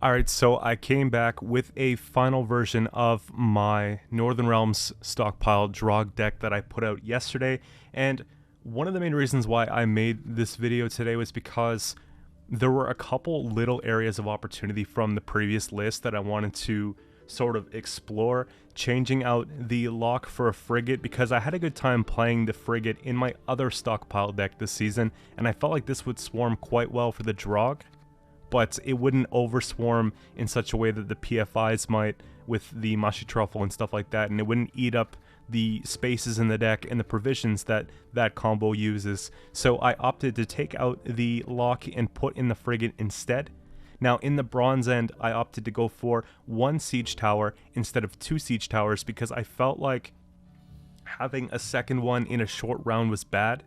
Alright, so I came back with a final version of my Northern Realms Stockpile Draug deck that I put out yesterday, and one of the main reasons why I made this video today was because there were a couple little areas of opportunity from the previous list that I wanted to sort of explore, changing out the lock for a frigate because I had a good time playing the frigate in my other stockpile deck this season, and I felt like this would swarm quite well for the Draug, but it wouldn't overswarm in such a way that the PFIs might with the Mushy Truffle and stuff like that, and it wouldn't eat up the spaces in the deck and the provisions that that combo uses. So I opted to take out the lock and put in the frigate instead. Now in the bronze end, I opted to go for 1 siege tower instead of 2 siege towers because I felt like having a second one in a short round was bad.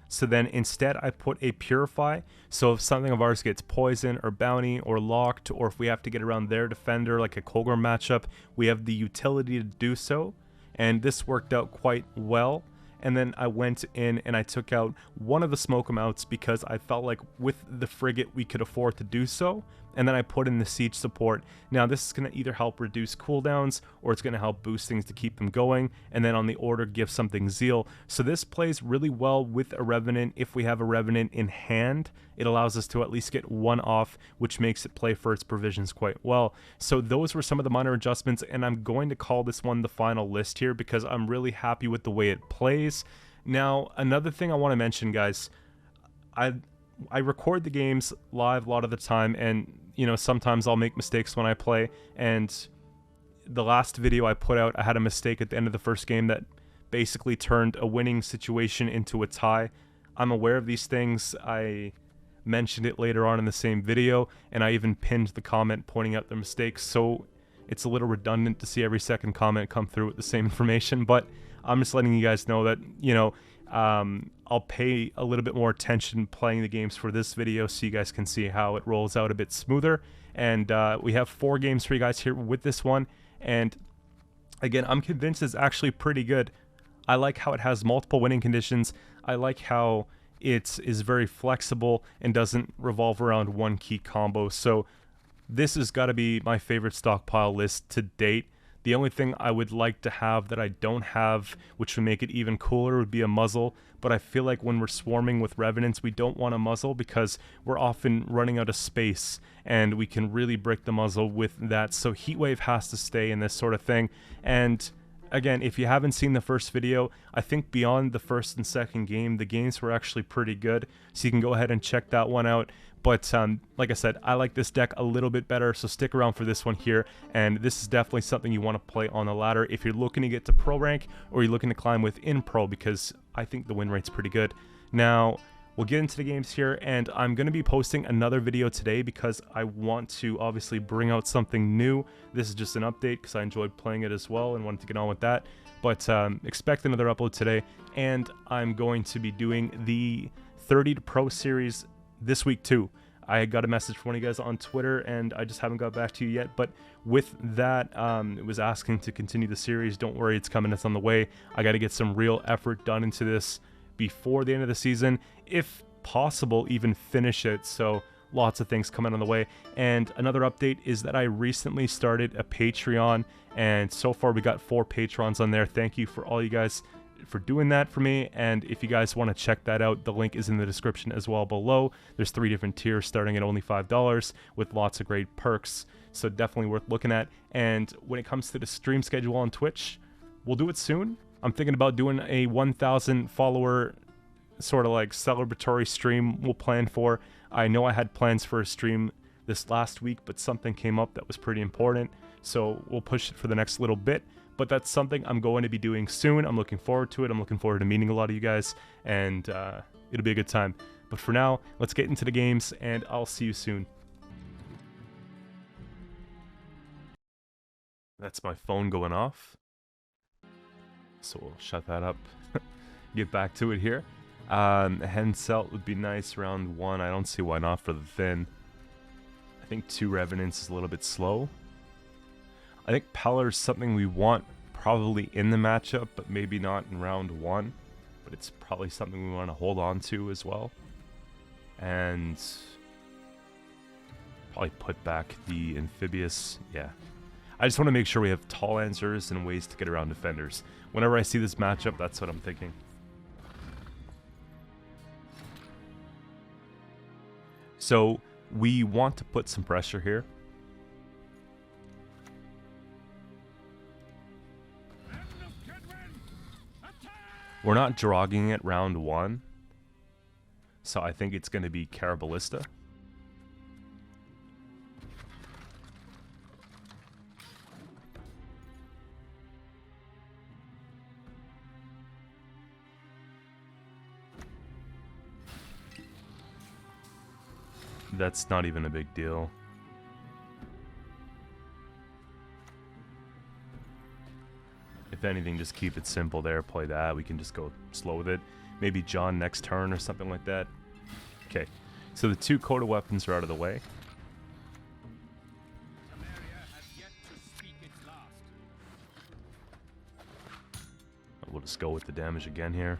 So then instead I put a Purify, so if something of ours gets poison or bounty or locked, or if we have to get around their defender like a Kog'Maw matchup, we have the utility to do so, and this worked out quite well. And then I went in and I took out one of the smoke amounts because I felt like with the frigate we could afford to do so, and then I put in the siege support. Now this is going to either help reduce cooldowns or it's going to help boost things to keep them going, and then on the order give something zeal. So this plays really well with a Revenant. If we have a Revenant in hand, it allows us to at least get one off, which makes it play for its provisions quite well. So those were some of the minor adjustments, and I'm going to call this one the final list here because I'm really happy with the way it plays. Now another thing I want to mention, guys, I record the games live a lot of the time, and you know, sometimes I'll make mistakes when I play, and the last video I put out, I had a mistake at the end of the first game that basically turned a winning situation into a tie. I'm aware of these things. I mentioned it later on in the same video, and I even pinned the comment pointing out the mistakes, so it's a little redundant to see every second comment come through with the same information, but I'm just letting you guys know that, you know, I'll pay a little bit more attention playing the games for this video so you guys can see how it rolls out a bit smoother. And we have 4 games for you guys here with this one, and again, I'm convinced it's actually pretty good. I like how it has multiple winning conditions. I like how it is very flexible and doesn't revolve around one key combo. So this has got to be my favorite stockpile list to date. The only thing I would like to have that I don't have, which would make it even cooler, would be a muzzle. But I feel like when we're swarming with Revenants, we don't want a muzzle because we're often running out of space, and we can really break the muzzle with that. So Heatwave has to stay in this sort of thing. And again, if you haven't seen the first video, I think beyond the first and second game, the games were actually pretty good. So you can go ahead and check that one out. But like I said, I like this deck a little bit better, so stick around for this one here. And this is definitely something you want to play on the ladder if you're looking to get to pro rank or you're looking to climb within pro, because I think the win rate's pretty good. Now, we'll get into the games here, and I'm going to be posting another video today because I want to obviously bring out something new. This is just an update because I enjoyed playing it as well and wanted to get on with that. But expect another upload today, and I'm going to be doing the 30 to Pro series this week too. I got a message from one of you guys on Twitter, and I just haven't got back to you yet. But with that, it was asking to continue the series. Don't worry, it's coming. It's on the way. I got to get some real effort done into this before the end of the season, if possible, even finish it. So lots of things coming on the way. And another update is that I recently started a Patreon, and so far we got 4 patrons on there. Thank you for all you guys for doing that for me, and if you guys want to check that out, the link is in the description as well below. There's 3 different tiers starting at only $5 with lots of great perks, so definitely worth looking at. And when it comes to the stream schedule on Twitch, we'll do it soon. I'm thinking about doing a 1,000 follower sort of like celebratory stream we'll plan for. I know I had plans for a stream this last week, but something came up that was pretty important, so we'll push it for the next little bit. But that's something I'm going to be doing soon. I'm looking forward to it. I'm looking forward to meeting a lot of you guys, and it'll be a good time. But for now, let's get into the games, and I'll see you soon. That's my phone going off, so we'll shut that up. Get back to it here. Henselt would be nice round 1. I don't see why not for the thin. I think 2 Revenants is a little bit slow. I think Pellar is something we want probably in the matchup, but maybe not in round 1. But it's probably something we want to hold on to as well. And Probably put back the amphibious. Yeah. I just want to make sure we have tall answers and ways to get around defenders. Whenever I see this matchup, that's what I'm thinking. So we want to put some pressure here. We're not drogging it round 1. So I think it's going to be Carabalista. That's not even a big deal. If anything, just keep it simple there. Play that. We can just go slow with it. Maybe John next turn or something like that. Okay. So the 2 Coda weapons are out of the way. We'll just go with the damage again here.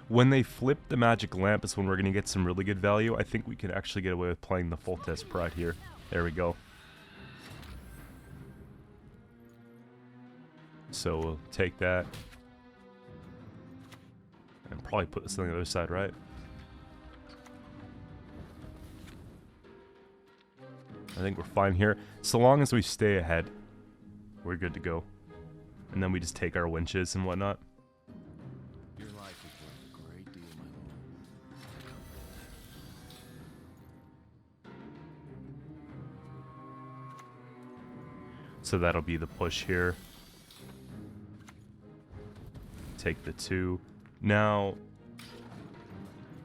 When they flip the magic lamp is when we're going to get some really good value. I think we can actually get away with playing the full test pride here. There we go. So we'll take that. And probably put this on the other side, right? I think we're fine here. So long as we stay ahead, we're good to go. And then we just take our winches and whatnot. So that'll be the push here. Take the 2. Now,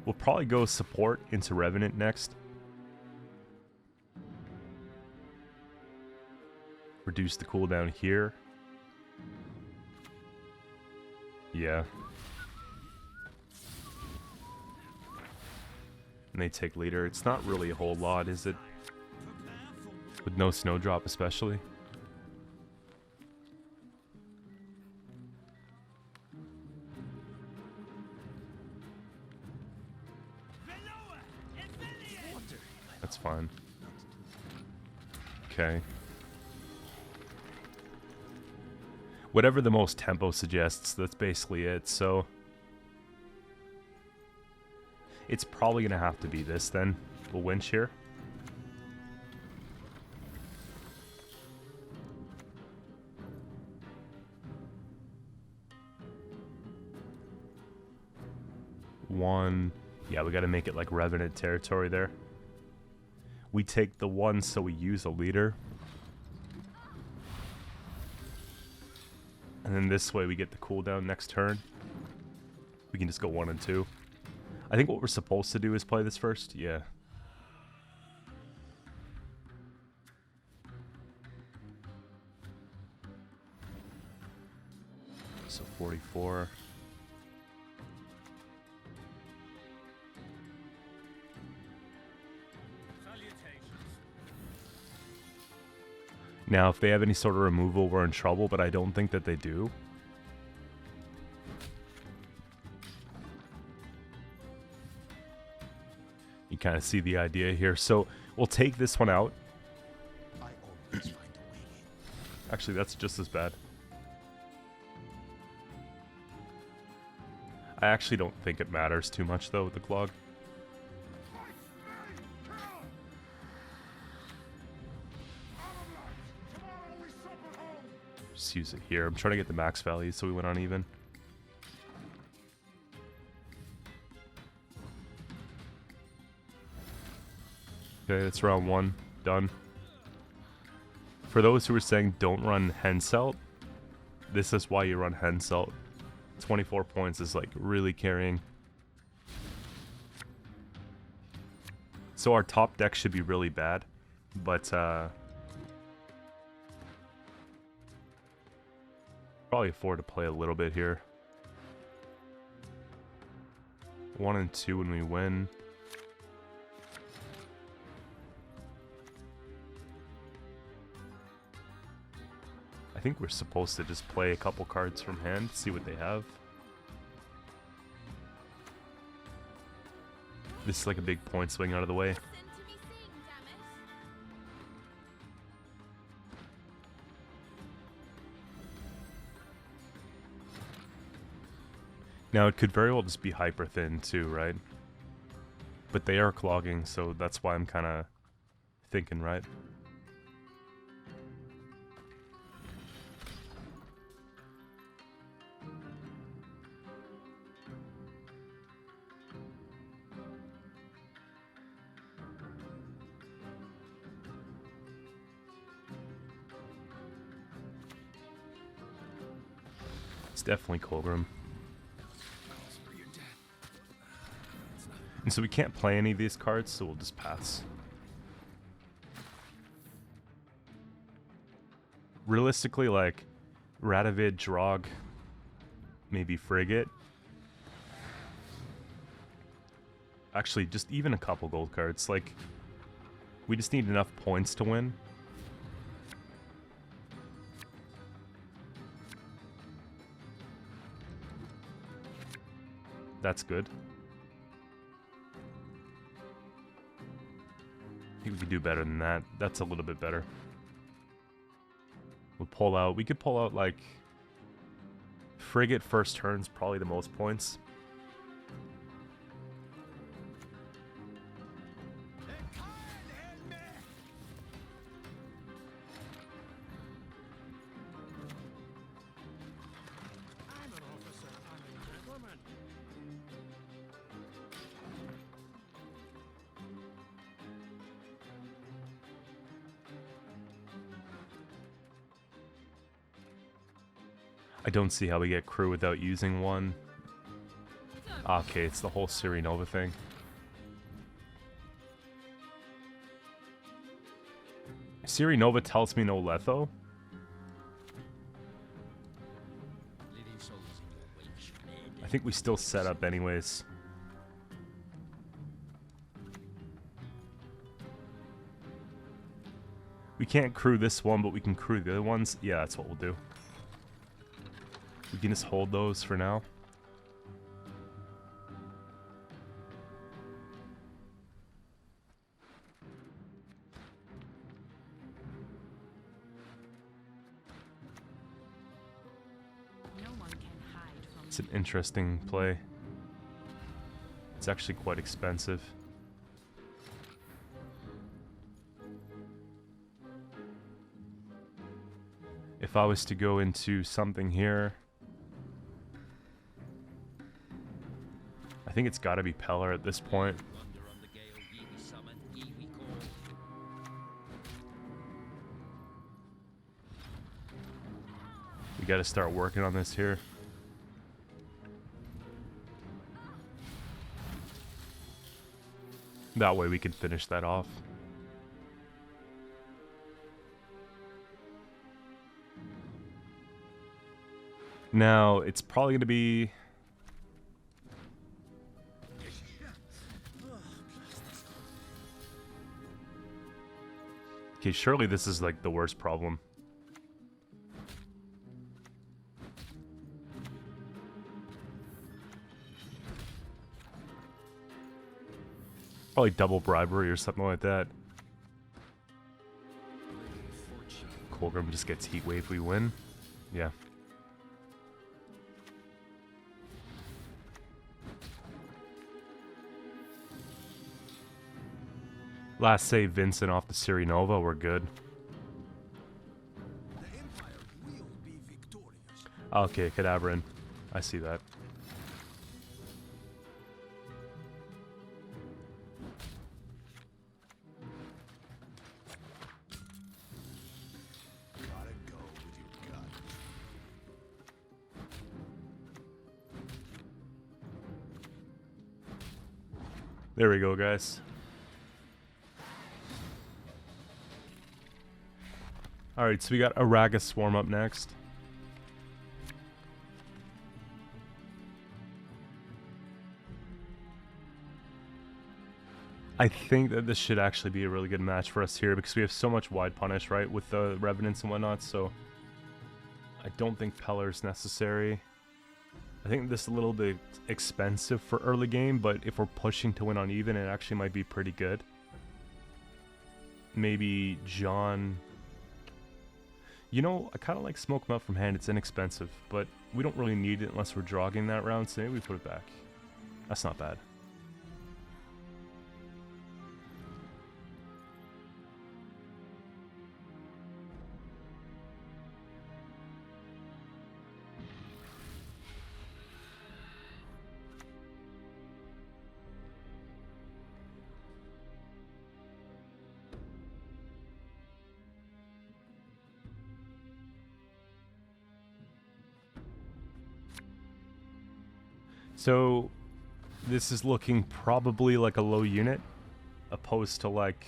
we'll probably go support into Revenant next. Reduce the cooldown here. Yeah. And they take leader. It's not really a whole lot, is it? With no snowdrop especially. That's fine. Okay. Whatever the most tempo suggests, that's basically it, so... It's probably going to have to be this then. We'll winch here. One... Yeah, we got to make it like Revenant territory there. We take the 1, so we use a leader. And then this way we get the cooldown next turn. We can just go 1 and 2. I think what we're supposed to do is play this first. Yeah. So 44. Now, if they have any sort of removal, we're in trouble, but I don't think that they do. You kind of see the idea here. So, we'll take this one out. Actually, that's just as bad. I actually don't think it matters too much, though, with the clog. Just use it here. I'm trying to get the max value so we went on even. Okay, that's round 1. Done. For those who are saying don't run Henselt, this is why you run Henselt. 24 points is like really carrying. So our top deck should be really bad, but probably afford to play a little bit here. 1 and 2 when we win. I think we're supposed to just play a couple cards from hand, see what they have. This is like a big point swing out of the way. Now, it could very well just be hyper thin too, right? But they are clogging, so that's why I'm kind of thinking, right? It's definitely Colgrim. And so we can't play any of these cards, so we'll just pass. Realistically, like, Radovid, Draug, maybe Frigate. Actually, just even a couple gold cards. Like, we just need enough points to win. That's good. I think we could do better than that. That's a little bit better. We'll pull out. We could pull out, like, Frigate first turn's probably the most points. I don't see how we get crew without using one. Okay, it's the whole Nova thing. Nova tells me no Letho. I think we still set up anyways. We can't crew this one, but we can crew the other ones. Yeah, that's what we'll do. We can just hold those for now. No one can hide from It's an interesting play. It's actually quite expensive. If I was to go into something here, I think it's got to be Pellar at this point. We got to start working on this here. That way we can finish that off. Now, it's probably going to be... Okay, surely this is like the worst problem. Probably double bribery or something like that. Colgrim just gets heat wave, we win. Yeah. Last save Vincent off the Nova, we're good. Okay, Cadabran. I see that. There we go, guys. Alright, so we got Arachas Swarm up next. I think that this should actually be a really good match for us here because we have so much wide punish, right, with the Revenants and whatnot, so I don't think Pellar's necessary. I think this is a little bit expensive for early game, but if we're pushing to win on even, it actually might be pretty good. Maybe John... You know, I kind of like Smoke 'em Out from hand. It's inexpensive, but we don't really need it unless we're drogging that round, so maybe we put it back. That's not bad. So, this is looking probably like a low unit, opposed to like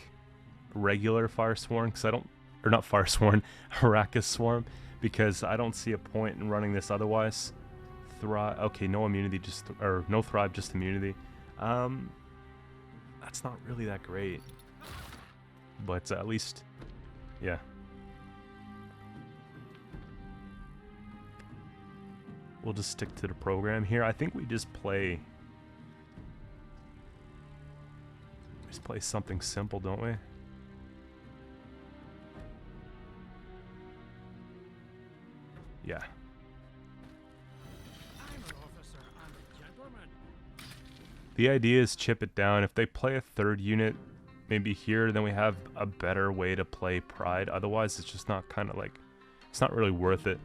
regular Fire Sworn, because I don't, or not Fire Sworn, Arachas Swarm, because I don't see a point in running this otherwise. Thrive, okay, no immunity, just, or no Thrive, just immunity. That's not really that great, but at least, yeah. We'll just stick to the program here. I think we just play something simple, don't we? Yeah. I'm an officer, I'm a gentleman. The idea is chip it down. If they play a third unit, maybe here, then we have a better way to play Pride. Otherwise, it's just not kind of like, it's not really worth it.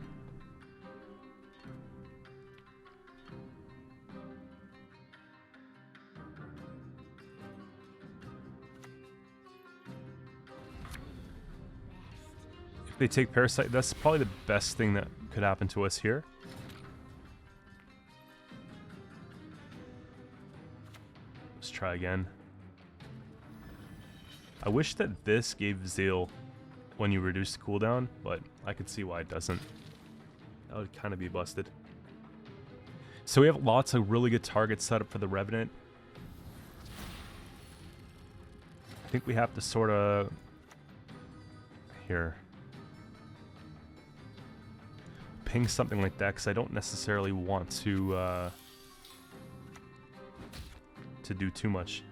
If they take Parasite, that's probably the best thing that could happen to us here. Let's try again. I wish that this gave Zeal when you reduce the cooldown, but I could see why it doesn't. That would kind of be busted. So we have lots of really good targets set up for the Revenant. I think we have to sort of... Here. Ping something like that, because I don't necessarily want to do too much.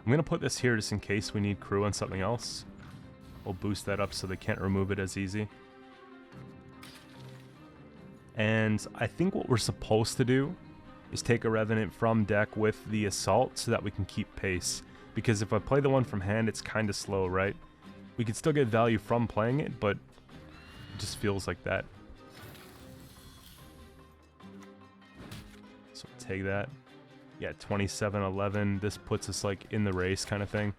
I'm gonna put this here just in case we need crew on something else. We'll boost that up so they can't remove it as easy. And I think what we're supposed to do is take a Revenant from deck with the Assault so that we can keep pace. Because if I play the one from hand, it's kind of slow, right? We can still get value from playing it, but it just feels like that. So take that. Yeah, 27-11. This puts us like in the race kind of thing.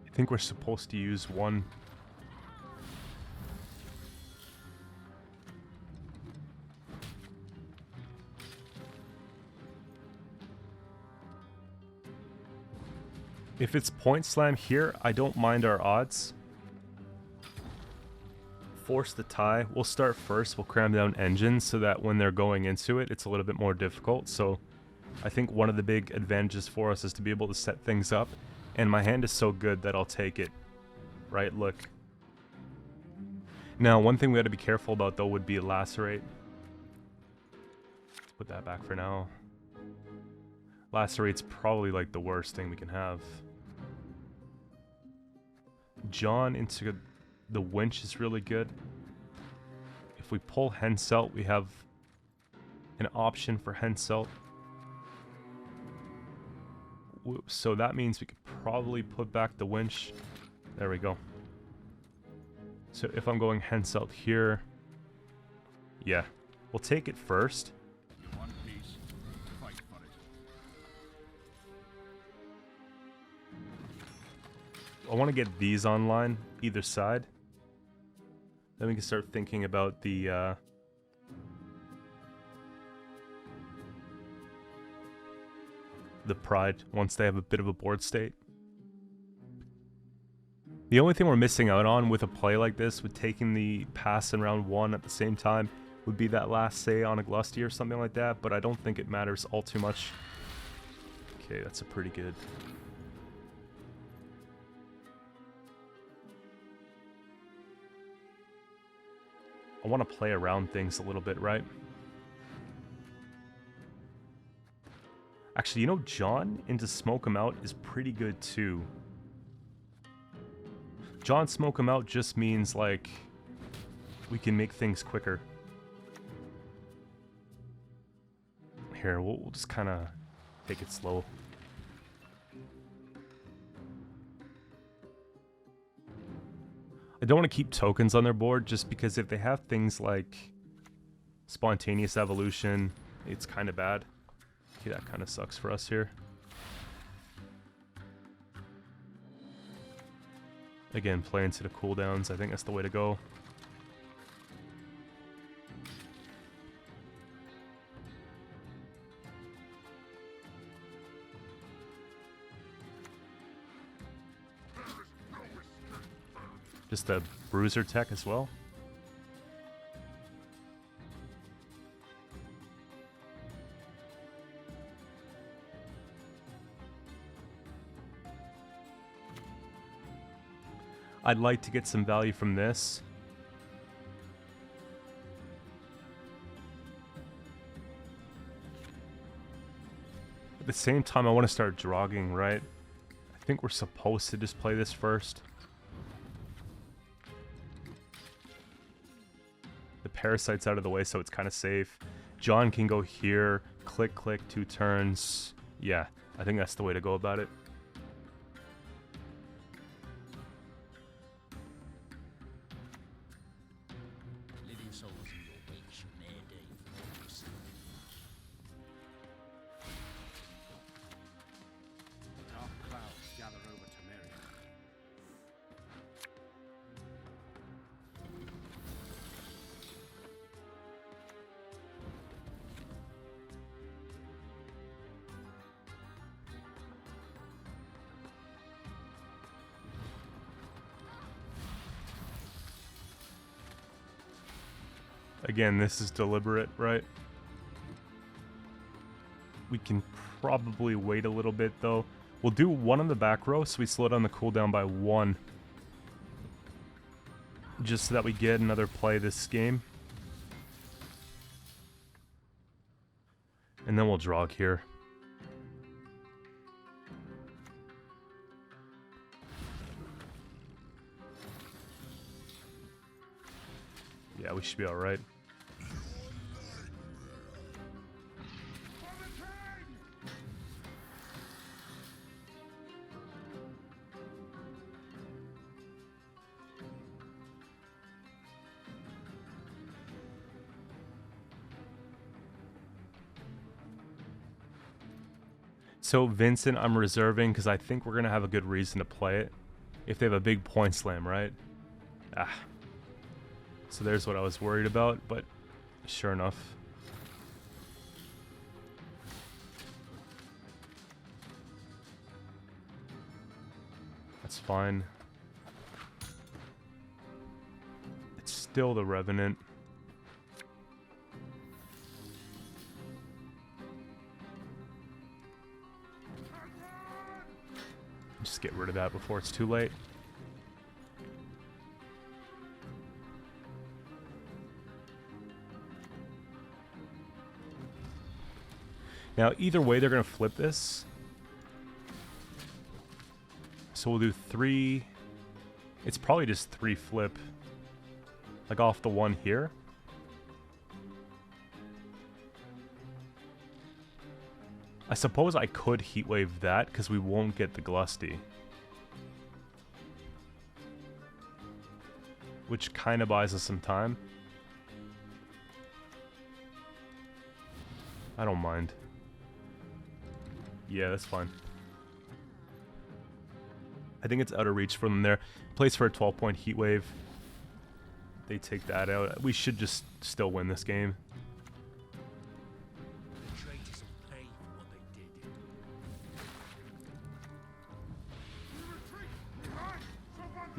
I think we're supposed to use one. If it's point slam here, I don't mind our odds. Force the tie. We'll start first. We'll cram down engines so that when they're going into it, it's a little bit more difficult. So I think one of the big advantages for us is to be able to set things up. And my hand is so good that I'll take it. Right, look. Now, one thing we got to be careful about, though, would be Lacerate. Put that back for now. Lacerate's probably, like, the worst thing we can have. John into the Winch is really good. If we pull Henselt, we have an option for Henselt. So that means we could probably put back the Winch. There we go. So if I'm going Henselt here, yeah, we'll take it first. One piece, fight for it. I want to get these online, either side. Then we can start thinking about the Pride once they have a bit of a board state. The only thing we're missing out on with a play like this, with taking the pass in round 1 at the same time, would be that last say on a Glusty or something like that, but I don't think it matters all too much. Okay, that's a pretty good. I want to play around things a little bit, right? Actually, you know, John into Smoke 'em Out is pretty good too. John Smoke 'em Out just means, like, we can make things quicker. Here, we'll just kind of take it slow. I don't want to keep tokens on their board just because if they have things like spontaneous evolution, it's kind of bad. Okay, that kind of sucks for us here. Again, play into the cooldowns. I think that's the way to go. Just a bruiser tech as well. I'd like to get some value from this. At the same time, I want to start drogging, right? I think we're supposed to just play this first. The parasite's out of the way, so it's kind of safe. John can go here, click, click, 2 turns. Yeah, I think that's the way to go about it. Dark clouds gather over Temeria. Again, this is deliberate, right? We can probably wait a little bit, though. We'll do 1 on the back row, so we slow down the cooldown by 1. Just so that we get another play this game. And then we'll drog here. Yeah, we should be alright. So Vincent, I'm reserving because I think we're going to have a good reason to play it. If they have a big point slam, right? Ah. So there's what I was worried about, but sure enough. That's fine. It's still the Revenant. Just get rid of that before it's too late. Now, either way, they're going to flip this. So we'll do 3. It's probably just 3 flip. Like off the 1 here. I suppose I could heatwave that because we won't get the Glusty. Which kind of buys us some time. I don't mind. Yeah, that's fine. I think it's out of reach for them there. Plays for a 12-point heatwave. They take that out. We should just still win this game.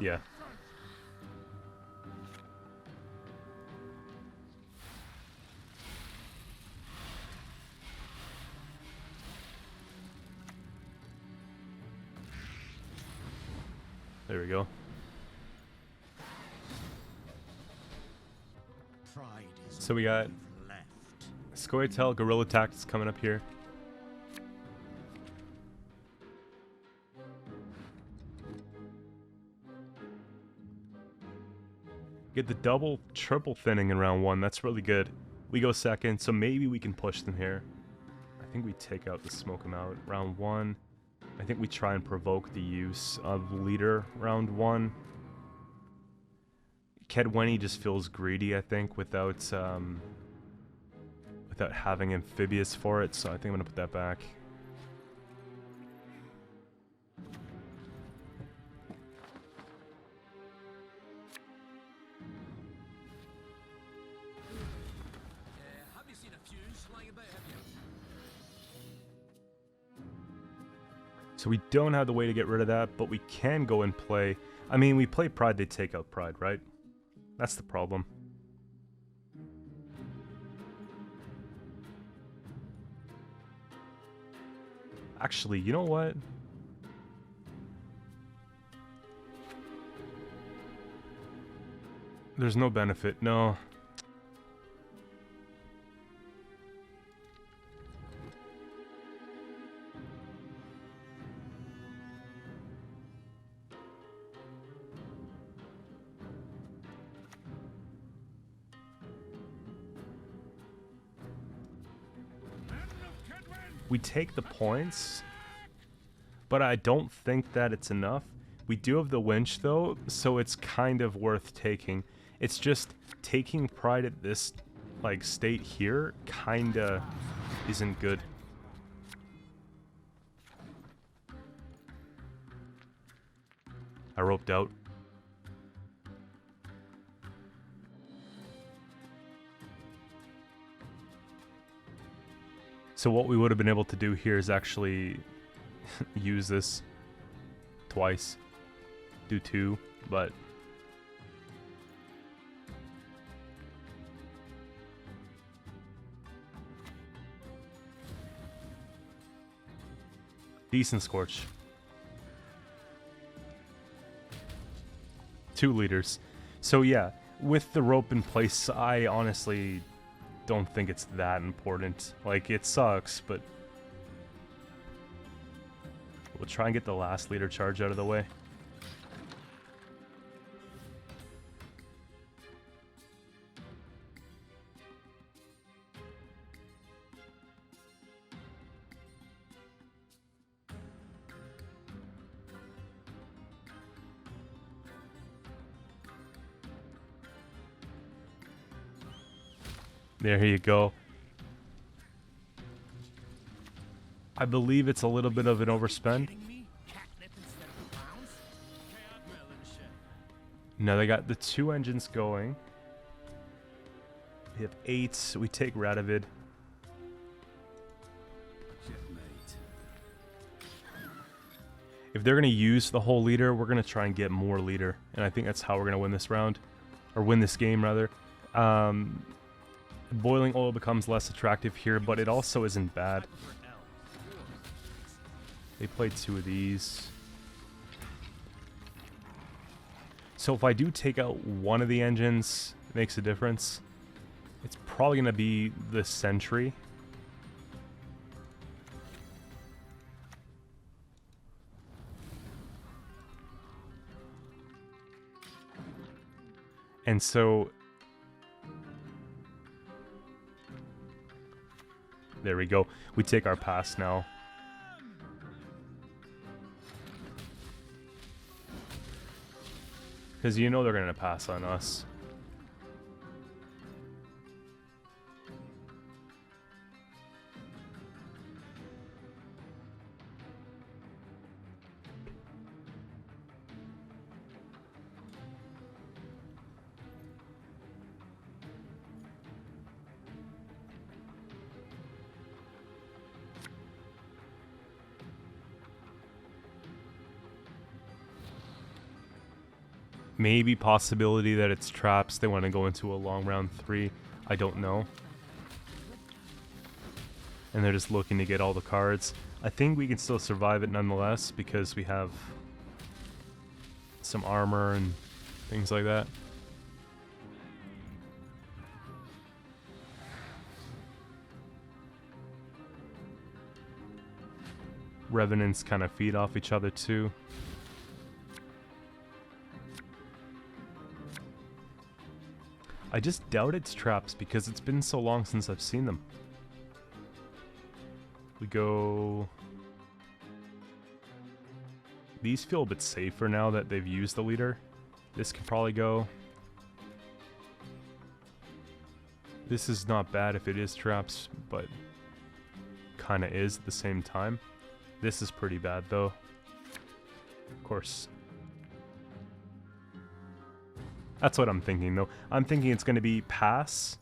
Yeah. There we go. So we got Scoia'tael Guerilla Tactics coming up here. Get the double, triple thinning in round 1. That's really good. We go second, so maybe we can push them here. I think we take out the smoke them out. Round 1. I think we try and provoke the use of leader round 1. Kedwenny just feels greedy, I think, without having amphibious for it, so I think I'm gonna put that back. Have you seen a fuse lying about, have you? So we don't have the way to get rid of that, but we can go and play. I mean, we play Pride, they take out Pride, right? That's the problem. Actually, you know what? There's no benefit, no. We take the points, but I don't think that it's enough. We do have the winch though, so it's kind of worth taking. It's just taking Pride at this like state here kinda isn't good. I roped out. So what we would have been able to do here is actually use this twice. Do 2, but decent scorch. 2 liters. So yeah, with the rope in place, I honestly don't think it's that important. Like, it sucks, but we'll try and get the last leader charge out of the way. There you go. I believe it's a little bit of an overspend. Now they got the 2 engines going. We have 8. We take Radovid. If they're going to use the whole leader, we're going to try and get more leader. And I think that's how we're going to win this round. Or win this game, rather. Boiling oil becomes less attractive here, but it also isn't bad. They played 2 of these. So if I do take out one of the engines, it makes a difference. It's probably going to be the Sentry. And so there we go. We take our pass now. Because you know they're going to pass on us. Maybe possibility that it's traps. They want to go into a long round 3. I don't know. And they're just looking to get all the cards. I think we can still survive it nonetheless because we have some armor and things like that. Revenants kind of feed off each other too. I just doubt it's traps because it's been so long since I've seen them. We go... These feel a bit safer now that they've used the leader. This can probably go. This is not bad if it is traps, but kinda is at the same time. This is pretty bad though. Of course. That's what I'm thinking though. I'm thinking it's going to be pass.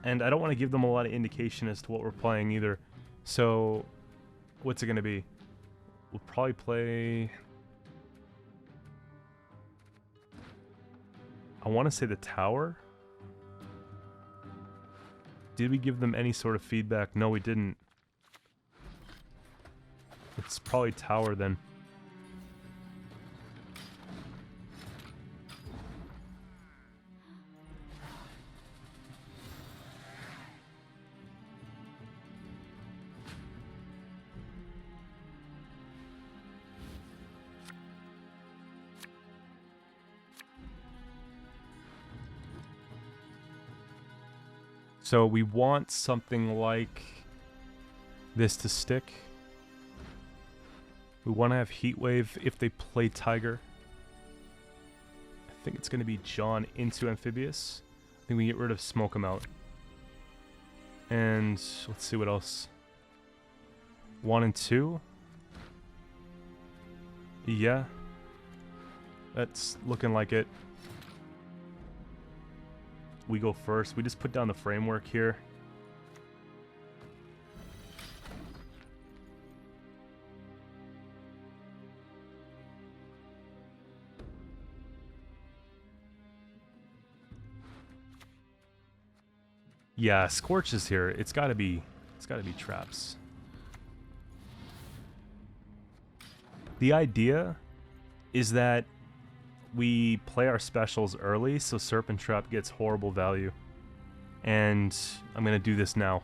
And I don't want to give them a lot of indication as to what we're playing either. So, what's it going to be? We'll probably play... I want to say the tower. Did we give them any sort of feedback? No, we didn't. It's probably tower then. So we want something like this to stick. We want to have Heatwave if they play Tiger. I think it's going to be John into Amphibious. I think we get rid of Smoke 'em Out. And let's see what else. 1 and 2. Yeah. That's looking like it. We go first. We just put down the framework here. Yeah, Scorch is here. It's gotta be traps. The idea is that we play our specials early, so Serpent Trap gets horrible value. And I'm going to do this now.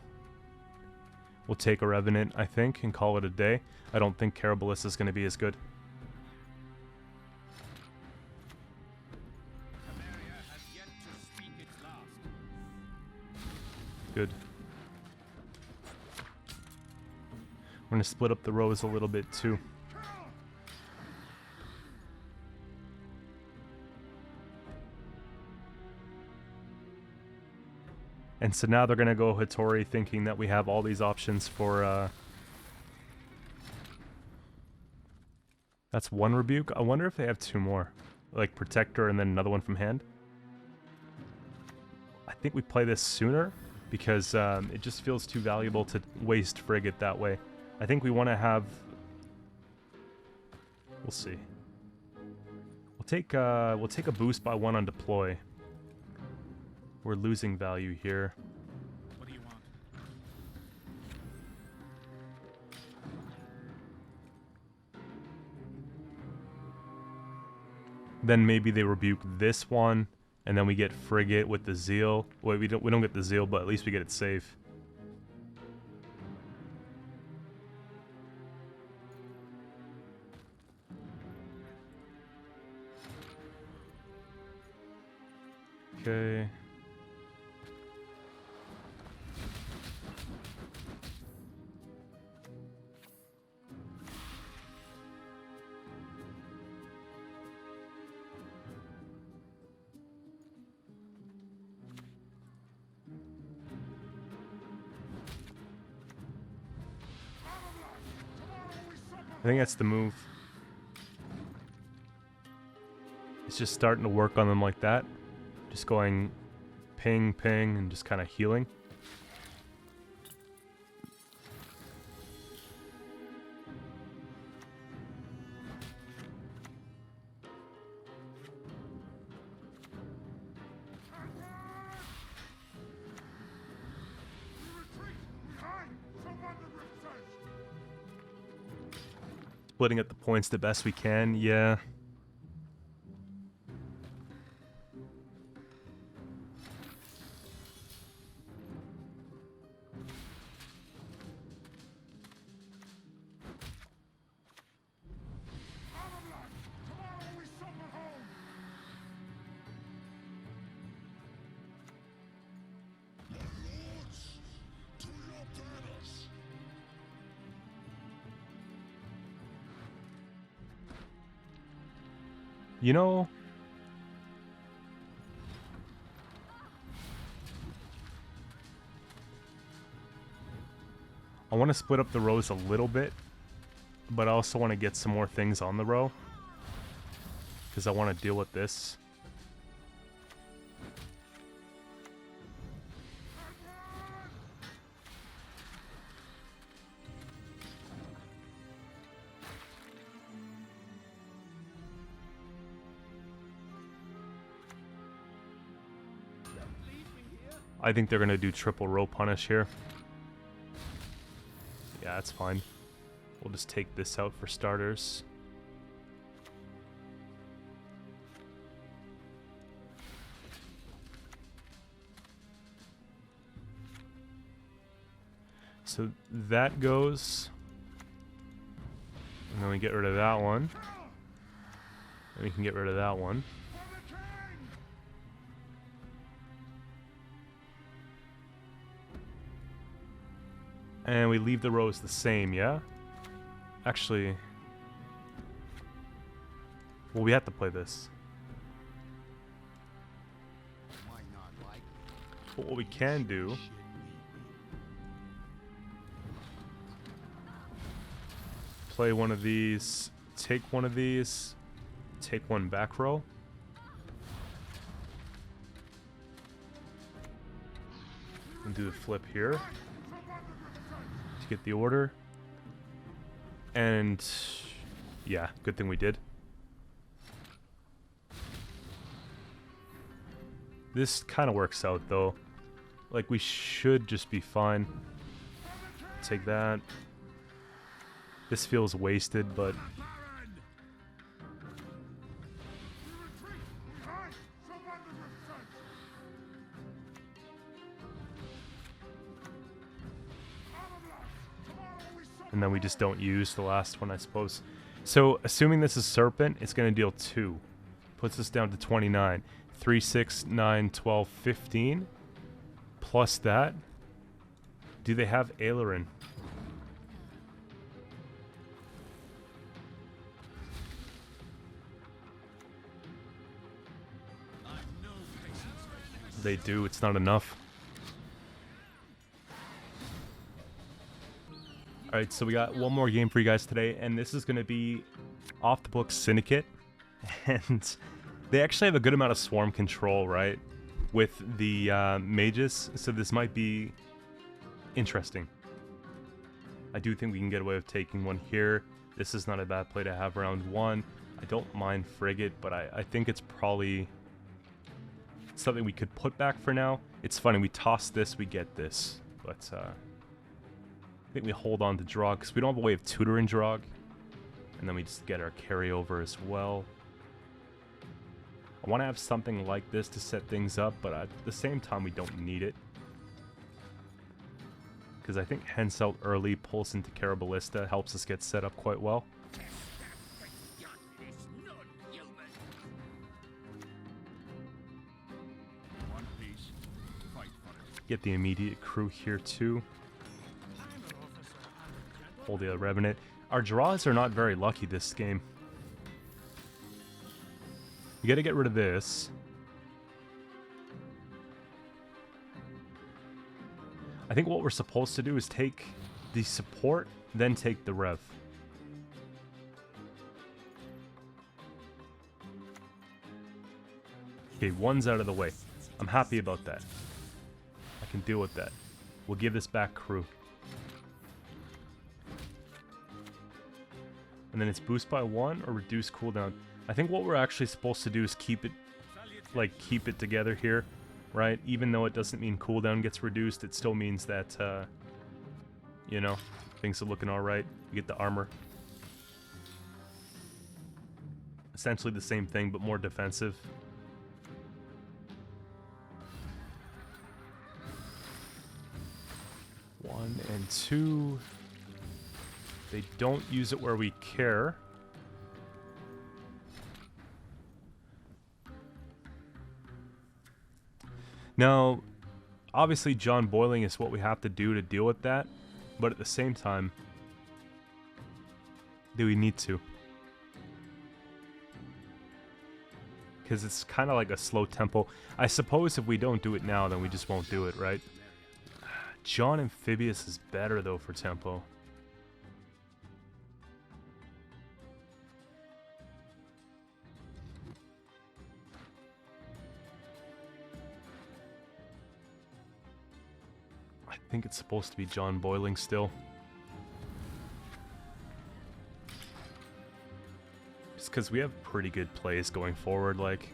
We'll take a Revenant, I think, and call it a day. I don't think Carabalist is going to be as good. Good. We're going to split up the rows a little bit, too. And so now they're going to go Hattori thinking that we have all these options for... That's one Rebuke. I wonder if they have 2 more. Like Protector and then another one from hand. I think we play this sooner because it just feels too valuable to waste Frigate that way. I think we want to have... We'll see. We'll take a boost by 1 on deploy. We're losing value here. What do you want? Then maybe they rebuke this one, and then we get Frigate with the Zeal. Wait, we don't get the Zeal, but at least we get it safe. Okay. I think that's the move. It's just starting to work on them like that. Just going ping, ping, and just kind of healing. Splitting up the points the best we can, yeah. You know, I want to split up the rows a little bit, but I also want to get some more things on the row, because I want to deal with this. I think they're going to do triple row punish here. Yeah, that's fine. We'll just take this out for starters. So that goes. And then we get rid of that one. And we can get rid of that one. And we leave the rows the same, yeah? Actually... well, we have to play this. But what we can do... play one of these, take one of these, take one back row. And do the flip here. To get the order. And yeah, good thing we did. This kind of works out though. Like we should just be fine. Take that. This feels wasted, but and then we just don't use the last one, I suppose. So, assuming this is Serpent, it's going to deal 2. Puts us down to 29. 3, 6, 9, 12, 15. Plus that. Do they have Aileron? They do, it's not enough. Alright, so we got one more game for you guys today, and this is going to be off the books Syndicate. And they actually have a good amount of swarm control, right? With the mages, so this might be interesting. I do think we can get away with taking one here. This is not a bad play to have round 1. I don't mind Frigate, but I think it's probably something we could put back for now. It's funny, we toss this, we get this. But I think we hold on to Draug, because we don't have a way of tutoring Draug. And then we just get our carryover as well. I want to have something like this to set things up, but at the same time we don't need it. Because I think Henselt early pulls into Caraballista helps us get set up quite well. Get the immediate crew here too. Hold the Revenant. Our draws are not very lucky this game. We gotta get rid of this. I think what we're supposed to do is take the support, then take the Rev. Okay, one's out of the way. I'm happy about that. I can deal with that. We'll give this back crew. And then it's boost by 1 or reduce cooldown. I think what we're actually supposed to do is keep it together here, right? Even though it doesn't mean cooldown gets reduced, it still means that, you know, things are looking alright. You get the armor. essentially the same thing, but more defensive. One and two. They don't use it where we care. Now, obviously John Boiling is what we have to do to deal with that, but at the same time, do we need to? Because it's kind of like a slow tempo. I suppose if we don't do it now, then we just won't do it, right? John Amphibious is better, though, for tempo. I think it's supposed to be John Boiling still. Just because we have pretty good plays going forward, like...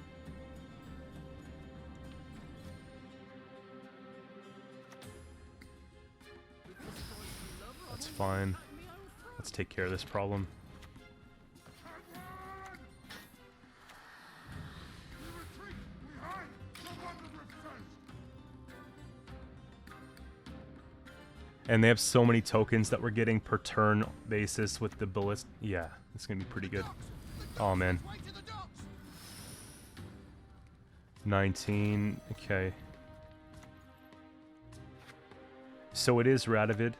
That's fine. Let's take care of this problem. And they have so many tokens that we're getting per turn basis with the ballist. Yeah, it's gonna be pretty good. Oh man. 19. Okay. So it is Radovid.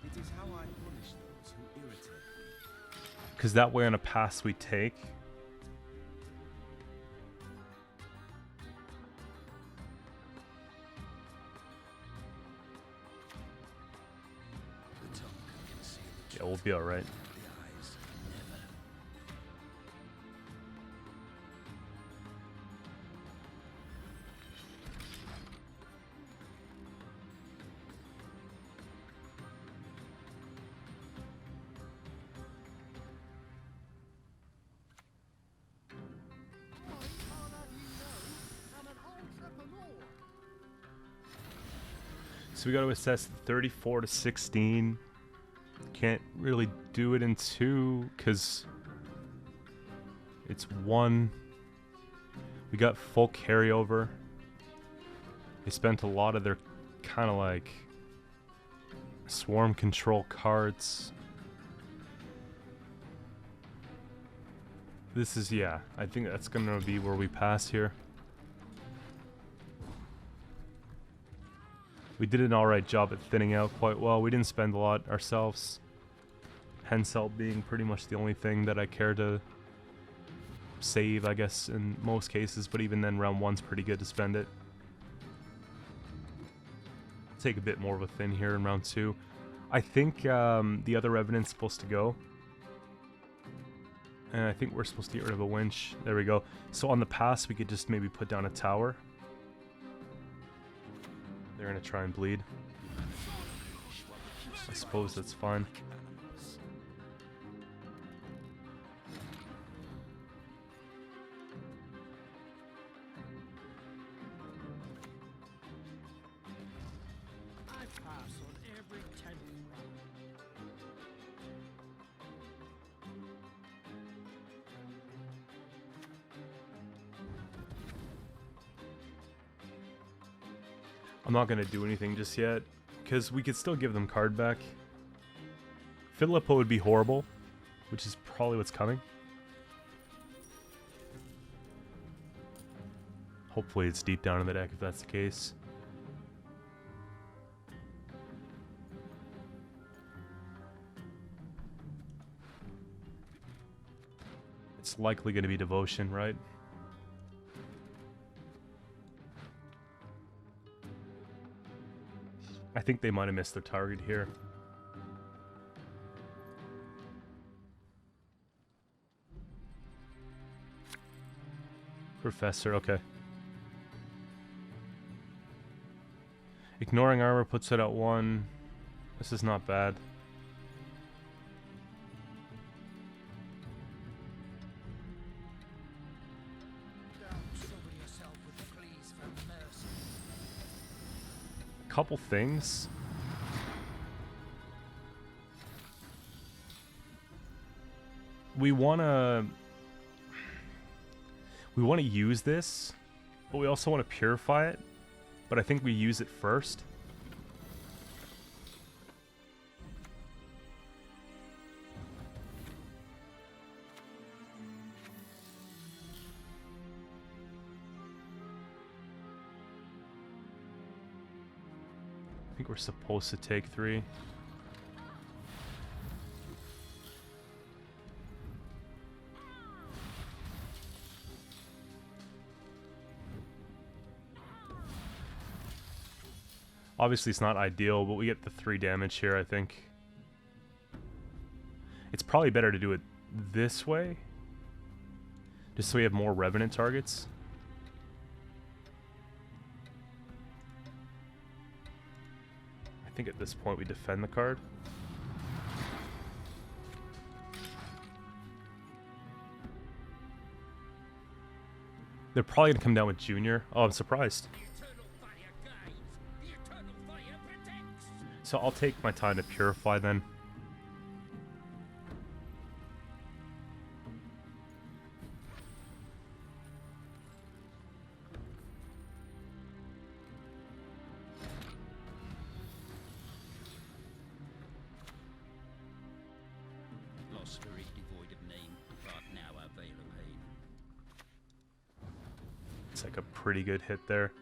It is how I punish those who irritate. Because that way on a pass we take. Yeah, we'll be alright. So we got to assess 34 to 16. Can't really do it in 2 because it's 1. We got full carryover. They spent a lot of their kind of like swarm control cards. This is, yeah, I think that's gonna be where we pass here. We did an alright job at thinning out quite well. We didn't spend a lot ourselves. Henselt being pretty much the only thing that I care to save, I guess, in most cases. But even then, round 1's pretty good to spend it. Take a bit more of a thin here in round 2. I think the other Revenant's supposed to go. And I think we're supposed to get rid of a winch. There we go. So on the pass, we could just maybe put down a tower. They're gonna try and bleed. I suppose that's fine. I pass on every 10th round. I'm not gonna do anything just yet, because we could still give them card back. Philippa would be horrible, which is probably what's coming. Hopefully it's deep down in the deck if that's the case. It's likely going to be Devotion, right? I think they might have missed their target here. Professor, okay. Ignoring armor puts it at 1. This is not bad. Couple things. we wanna use this, but we also want to purify it. But I think we use it first. I think we're supposed to take 3. Obviously it's not ideal, but we get the 3 damage here, I think. It's probably better to do it this way, just so we have more Revenant targets. I think at this point we defend the card. They're probably gonna come down with Junior. Oh, I'm surprised. So I'll take my time to purify then. Lost spirit devoid of name, but now our veil of pain. It's like a pretty good hit there.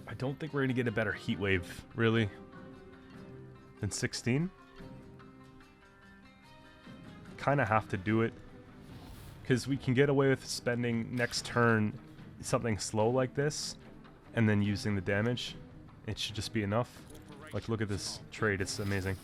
I don't think we're going to get a better heat wave, really, than 16. Kind of have to do it, because we can get away with spending next turn something slow like this, and then using the damage. It should just be enough. Like, look at this trade, it's amazing.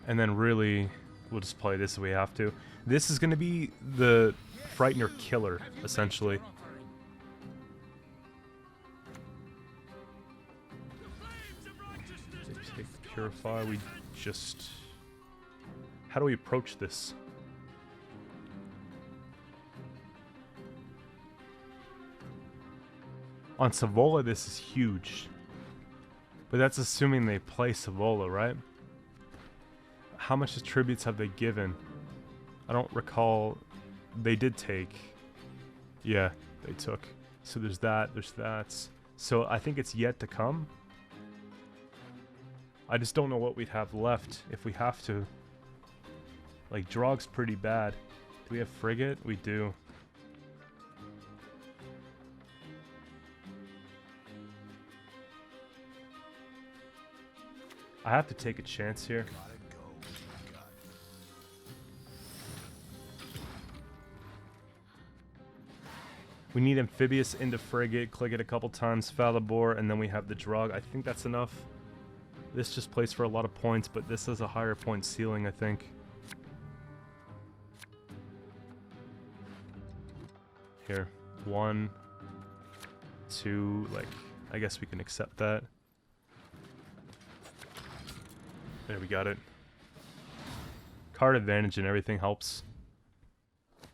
And then really, we'll just play this if we have to. This is going to be the Frightener killer, essentially. Take Purify, we just... How do we approach this? On Savola, this is huge. But that's assuming they play Savola, right? How much tributes have they given? I don't recall. They did take. Yeah, they took. So there's that, there's that. So I think it's yet to come. I just don't know what we'd have left if we have to. Like, Draug's pretty bad. Do we have Frigate? We do. I have to take a chance here. We need Amphibious into Frigate, click it a couple times, Falibor, and then we have the Draug. I think that's enough. This just plays for a lot of points, but this has a higher point ceiling, I think. Here. 1, 2, like, I guess we can accept that. There, we got it. Card advantage and everything helps.